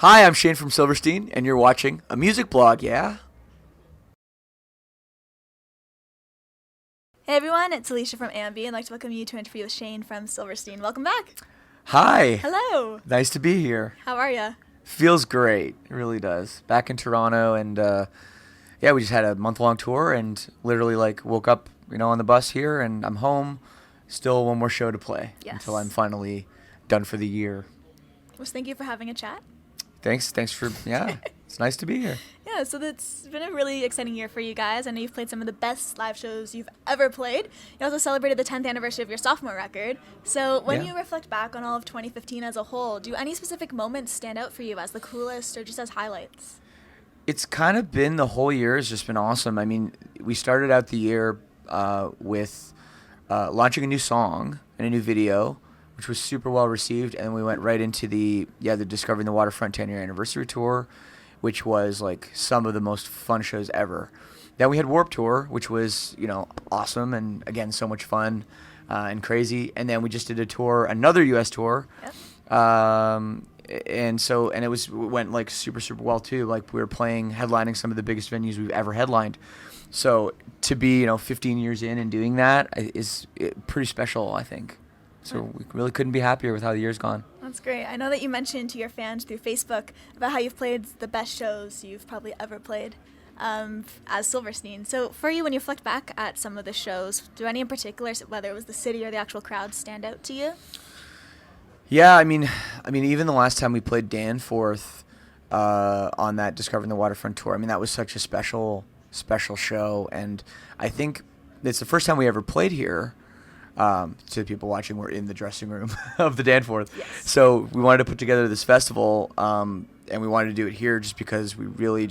Hi, I'm Shane from Silverstein, and you're watching a music blog, yeah? Hey everyone, it's Alicia from AMBY, and I'd like to welcome you to an interview with Shane from Silverstein. Welcome back. Hi. Hello. Nice to be here. How are you? Feels great. It really does. Back in Toronto, and we just had a month-long tour, and literally woke up, on the bus here, and I'm home. Still one more show to play until I'm finally done for the year. Well, thank you for having a chat. Thanks for, it's nice to be here. Yeah, so it's been a really exciting year for you guys. I know you've played some of the best live shows you've ever played. You also celebrated the 10th anniversary of your sophomore record. So when you reflect back on all of 2015 as a whole, do any specific moments stand out for you as the coolest or just as highlights? It's kind of been, the whole year has just been awesome. I mean, we started out the year with launching a new song and a new video, which was super well received, and we went right into the Discovering the Waterfront 10-year anniversary tour, which was some of the most fun shows ever. Then we had Warped Tour, which was awesome and again so much fun and crazy. And then we just did another U.S. tour, and it went super well too. We were headlining some of the biggest venues we've ever headlined. So to be 15 years in and doing that is pretty special, I think. So we really couldn't be happier with how the year's gone. That's great. I know that you mentioned to your fans through Facebook about how you've played the best shows you've probably ever played as Silverstein. So for you, when you reflect back at some of the shows, do any in particular, whether it was the city or the actual crowd, stand out to you? Yeah, I mean, even the last time we played Danforth on that Discovering the Waterfront tour, that was such a special show, and I think it's the first time we ever played here. To the people watching, we're in the dressing room of the Danforth. Yes. So we wanted to put together this festival, and we wanted to do it here just because we really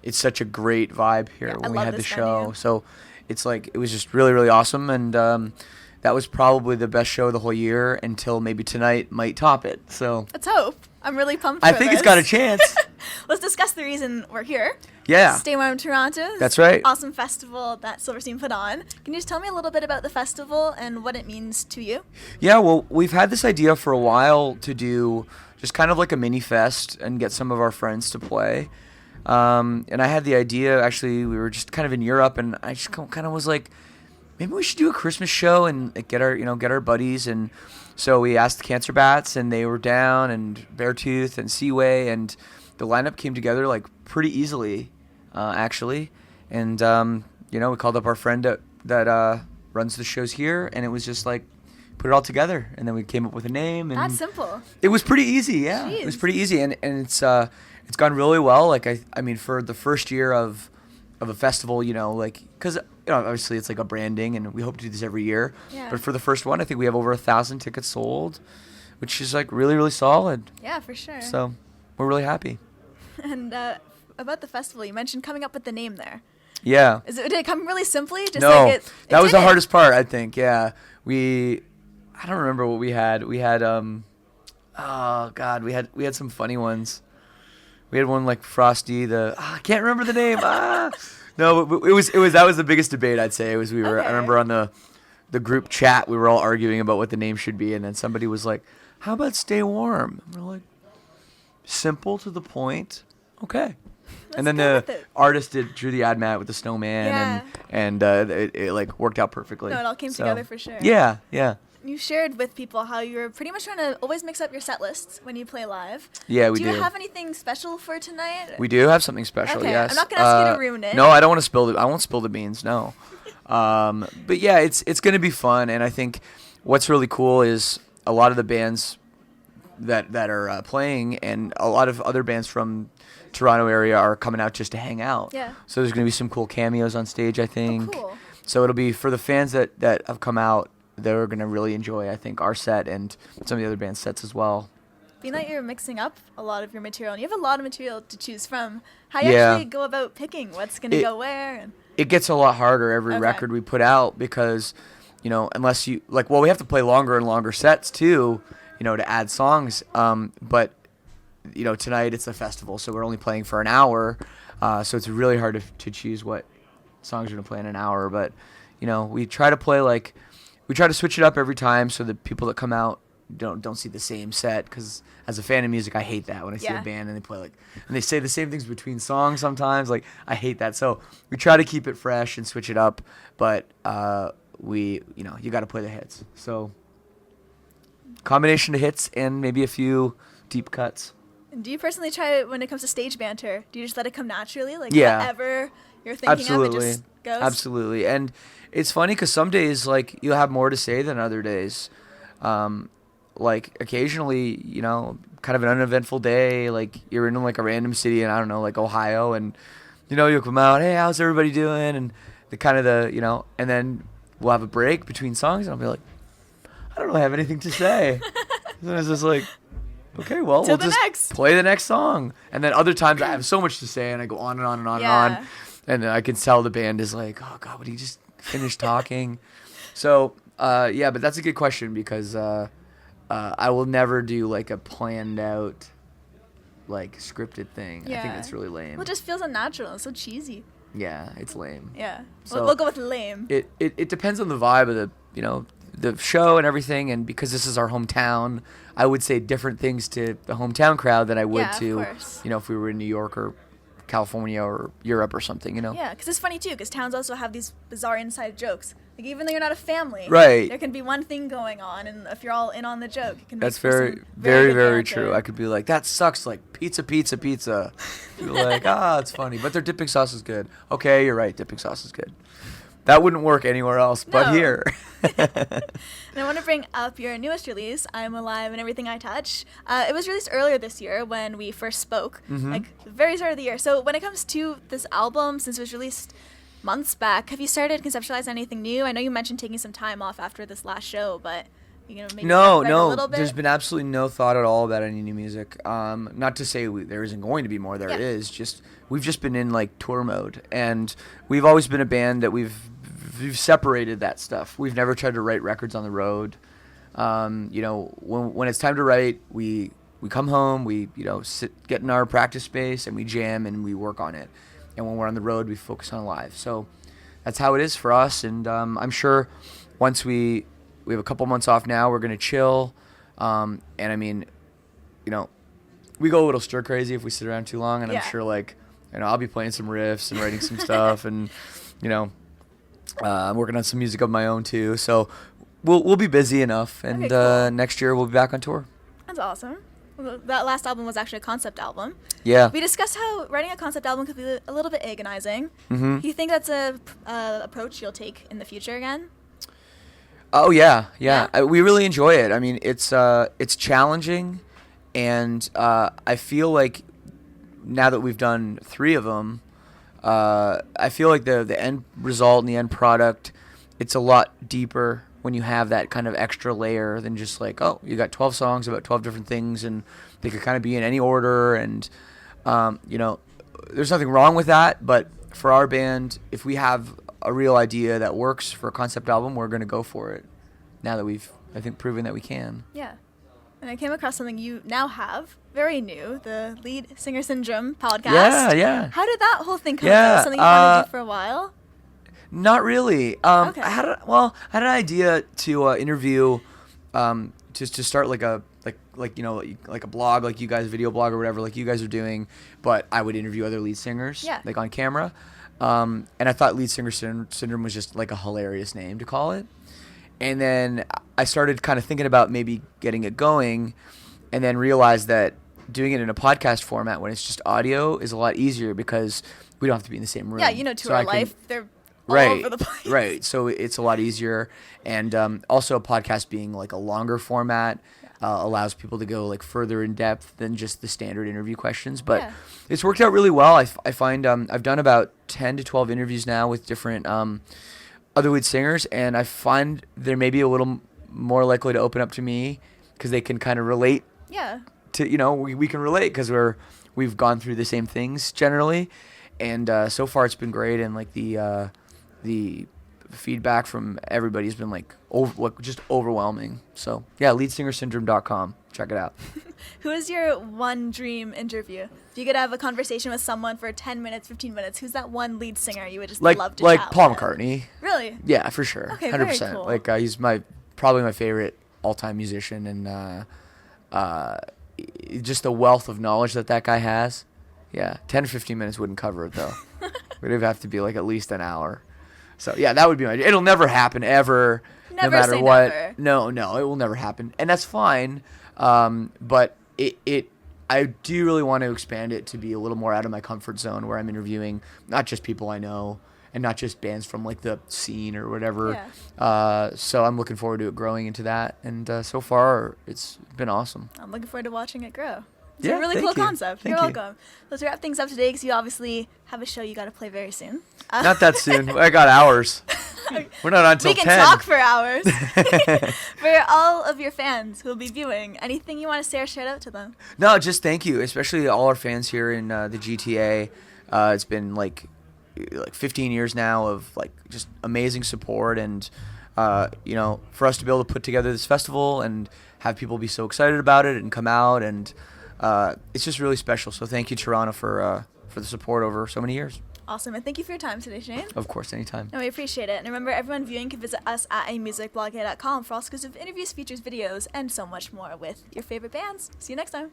it's such a great vibe here when we had the show. Venue. So it's it was just really, really awesome, and that was probably the best show of the whole year until maybe tonight might top it. So let's hope. I'm really pumped I think it's got a chance. Let's discuss the reason we're here. Yeah. Stay Warm Toronto. That's right. Awesome festival that Silverstein put on. Can you just tell me a little bit about the festival and what it means to you? Yeah, well, we've had this idea for a while to do just kind of like a mini fest and get some of our friends to play. And I had the idea, actually, we were just kind of in Europe, and I just kind of was like, maybe we should do a Christmas show and get our buddies. And so we asked the Cancer Bats, and they were down, and Beartooth and Seaway, and the lineup came together pretty easily, actually. And we called up our friend that runs the shows here, and it was just put it all together, and then we came up with a name. And that's simple. It was pretty easy, yeah. Jeez. It was pretty easy, and it's gone really well. I mean, for the first year of a festival, because obviously it's a branding, and we hope to do this every year. Yeah. But for the first one, I think we have over 1,000 tickets sold, which is really, really solid. Yeah, for sure. So we're really happy. And about the festival, you mentioned coming up with the name there. Yeah. Did it come really simply? No, that was the hardest part, I think. Yeah, I don't remember what we had. We had oh God, we had some funny ones. We had one Frosty. I can't remember the name. No, but it was that was the biggest debate, I'd say. I remember on the group chat, we were all arguing about what the name should be, and then somebody was like, "How about Stay Warm?" And we're like, simple to the point. Okay. And then the artist drew the ad mat with the snowman, and it worked out perfectly. No, it all came together for sure. Yeah. You shared with people how you're pretty much trying to always mix up your set lists when you play live. Yeah, we do. Do you have anything special for tonight? We do have something special, okay. Yes. I'm not going to ask you to ruin it. No, I don't want to spill it. I won't spill the beans, no. But yeah, it's going to be fun, and I think what's really cool is a lot of the bands that are playing, and a lot of other bands from Toronto area are coming out just to hang out. Yeah. So there's going to be some cool cameos on stage, I think. Oh, cool. So it'll be for the fans that have come out, they're going to really enjoy, I think, our set and some of the other bands' sets as well. Being that you're mixing up a lot of your material, and you have a lot of material to choose from, how do you actually go about picking what's going to go where? It gets a lot harder every record we put out because, unless you, we have to play longer and longer sets too, to add songs. But, tonight it's a festival, so we're only playing for an hour. So it's really hard to choose what songs we're going to play in an hour. But, we try to play we try to switch it up every time so the people that come out don't see the same set, because as a fan of music, I hate that when I see a band and they play and they say the same things between songs sometimes. Like, I hate that. So we try to keep it fresh and switch it up, but you got to play the hits. So combination of hits and maybe a few deep cuts. Do you personally try it when it comes to stage banter? Do you just let it come naturally? Like, whatever you're thinking of, it just goes? Absolutely. And it's funny because some days, like, you'll have more to say than other days. Like, occasionally, kind of an uneventful day, like, you're in, like, a random city in, I don't know, like, Ohio, and, you'll come out, hey, how's everybody doing? And and then we'll have a break between songs, and I'll be like, I don't really have anything to say. And it's just like, okay, well, we'll just play the next song. And then other times I have so much to say, and I go on and on and on and on. And I can tell the band is like, oh, God, would he just finish talking? So, but that's a good question, because I will never do, like, a planned out, like, scripted thing. I think that's really lame. Well, it just feels unnatural. It's so cheesy. Yeah, it's lame. Yeah. So we'll go with lame. It depends on the vibe of the show and everything, and because this is our hometown, I would say different things to the hometown crowd than I would to, if we were in New York or California or Europe or something, Yeah, because it's funny, too, because towns also have these bizarre inside jokes. Like, even though you're not a family, right, there can be one thing going on, and if you're all in on the joke, it can That's make very, very, very true. I could be like, that sucks, like, pizza. You're like, it's funny, but their dipping sauce is good. Okay, you're right, dipping sauce is good. That wouldn't work anywhere else but here. And I want to bring up your newest release, I'm Alive and Everything I Touch. It was released earlier this year when we first spoke, like the very start of the year. So when it comes to this album, since it was released months back, have you started conceptualizing anything new? I know you mentioned taking some time off after this last show, but maybe no, a little bit? There's been absolutely no thought at all about any new music. Not to say there isn't going to be more. There is. We've just been in, like, tour mode, and we've always been a band that we've separated that stuff. We've never tried to write records on the road. When it's time to write, we come home, we get in our practice space, and we jam and we work on it. And when we're on the road, we focus on live. So that's how it is for us. And I'm sure once we have a couple months off now, we're gonna chill. And I mean, we go a little stir crazy if we sit around too long. And I'm sure, like, I'll be playing some riffs and writing some stuff, and I'm working on some music of my own too. So we'll be busy enough. And cool. Next year we'll be back on tour. That's awesome. That last album was actually a concept album. Yeah. We discussed how writing a concept album could be a little bit agonizing. Mm-hmm. Do you think that's a approach you'll take in the future again? Oh yeah. We really enjoy it. I mean, it's challenging, and I feel like now that we've done 3 of them, I feel like the end result and the end product, it's a lot deeper when you have that kind of extra layer than just like, oh, you got 12 songs about 12 different things, and they could kind of be in any order, and there's nothing wrong with that, but for our band, if we have a real idea that works for a concept album, we're going to go for it, now that we've, I think, proven that we can. Yeah. And I came across something you now have, very new, the Lead Singer Syndrome podcast. Yeah. How did that whole thing come about? Something you wanted to do for a while? Not really. Okay. I had an idea to interview, to start like a blog, like you guys, video blog or whatever, like you guys are doing, but I would interview other lead singers, like on camera. And I thought Lead Singer Syndrome was just like a hilarious name to call it. And then I started kind of thinking about maybe getting it going, and then realized that doing it in a podcast format when it's just audio is a lot easier, because we don't have to be in the same room. Yeah, Tour Life, they're all over the place. Right, so it's a lot easier. And also a podcast being like a longer format allows people to go like further in depth than just the standard interview questions. But it's worked out really well. I find I've done about 10 to 12 interviews now with different other lead singers, and I find they're maybe a little more likely to open up to me because they can kind of relate. Yeah. To we can relate because we've gone through the same things generally, and so far it's been great, and like the feedback from everybody has been just overwhelming. So yeah, leadsingersyndrome.com. Check it out. Who is your one dream interview? If you could have a conversation with someone for 10 minutes, 15 minutes, who's that one lead singer you would just love to chat Paul with? McCartney. Really? Yeah, for sure. Okay, 100%. very cool. He's probably my favorite all-time musician, and just the wealth of knowledge that guy has. Yeah, 10 to 15 minutes wouldn't cover it though. It would have to be like at least an hour. So yeah, that would be it'll never happen ever. Never no matter say what. never. No, it will never happen, and that's fine. But I do really want to expand it to be a little more out of my comfort zone, where I'm interviewing not just people I know and not just bands from like the scene or whatever. Yeah. So I'm looking forward to it growing into that, and so far it's been awesome. I'm looking forward to watching it grow. It's Yeah, a really thank cool you. concept. Thank You're you. welcome. Let's wrap things up today because you obviously have a show you got to play very soon. Not that soon. I got hours. We're not on until We can 10. talk for hours. For all of your fans who will be viewing, anything you want to say or shout out to them? No, just thank you, especially all our fans here in the GTA. It's been like 15 years now of like just amazing support, and for us to be able to put together this festival and have people be so excited about it and come out, and it's just really special. So thank you, Toronto, for the support over so many years. Awesome, and thank you for your time today, Shane. Of course, anytime. No, we appreciate it. And remember, everyone viewing can visit us at amusicblog.com for all exclusive interviews, features, videos, and so much more with your favorite bands. See you next time.